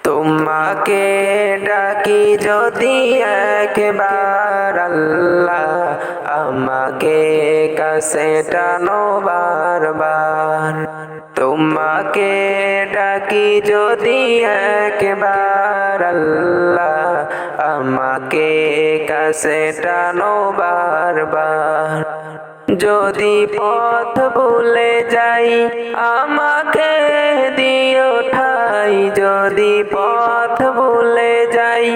তোমাকে ডাকি যদি একবার আল্লাহ, আমাকে কাছে টানো বারবার। তোমাকে ডাকি যদি একবার আল্লাহ, আমাকে কাছে টানো বারবার। যদি পথ ভুলে যাই আমাকে দিও ঠাই, যদি পথ ভুলে যাই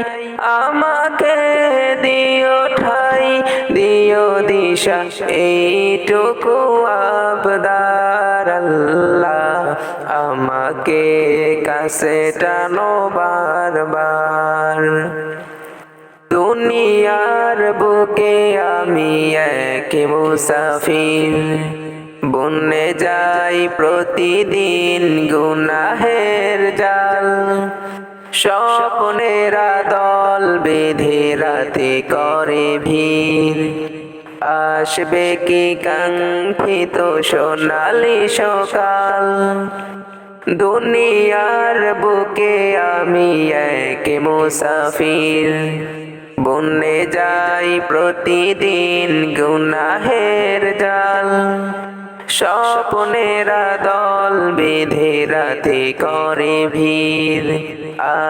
আমাকে দিও ঠাই, দিও দিশা এইটুকু আবদার আল্লাহ, আমাকে কাছে টানো বারবার। দুনিয়ার বুকে আমি এক মুসাফির, বনে যাই প্রতিদিন গুনাহের জাল। স্বপ্নেরা দল বেঁধে রাতে করে ভিড়, আসবে কি কাঙ্ক্ষিত সোনালি সকাল। দুনিয়ার বুকে আমি এক মুসাফির, বনে যাই প্রতিদিন গুনাহের জাল। স্বপ্নেরা দল বেঁধে রাতে করে ভিড়,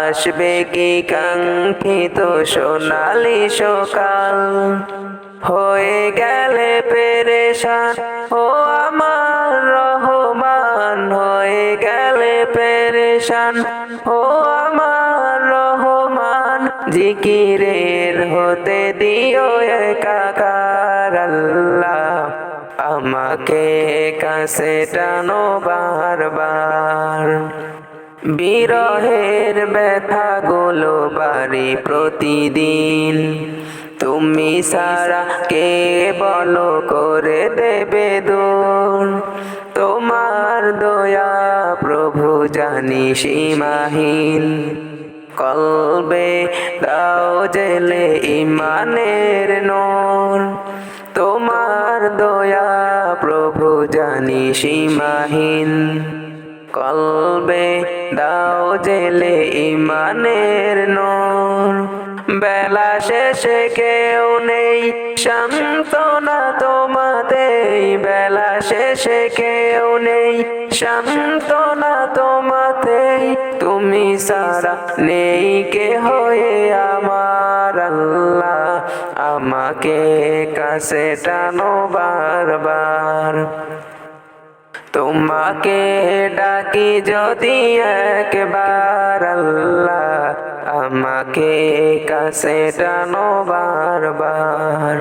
আসবে কি কাঙ্ক্ষিত সোনালি সকাল। হয়ে গেলে পেরেশান ও আমার রহমান, হয়ে গেলে পেরেশান ও আমার রহমান। জিকিরের হতে দিও একাকার আল্লাহ, আমাকে কাছে টানো বারবার। বিরহের ব্যথাগুলো বাড়ি প্রতিদিন, তুমি সারা কে বলো করে দেবে দূর। তোমার দয়া প্রভু জানি সীমাহীন, কলবে দাও জেলে ইমানের নূর। তোমার দয়া প্রভু জানি সীমাহীন, কলবে দাও জেলে ইমানের নূর। বেলা শেষে কেউ নেই সান্ত্বনা তোমাতেই, বেলা শেষে কেউ নেই সান্ত্বনা তোমাতেই। তুমি সারা নেই কে হয়ে আমার আল্লাহ, আমাকে কাছে টানো বারবার। তোমাকে ডাকি যদি একবার আল্লাহ, আমাকে কাছে টানো বারবার।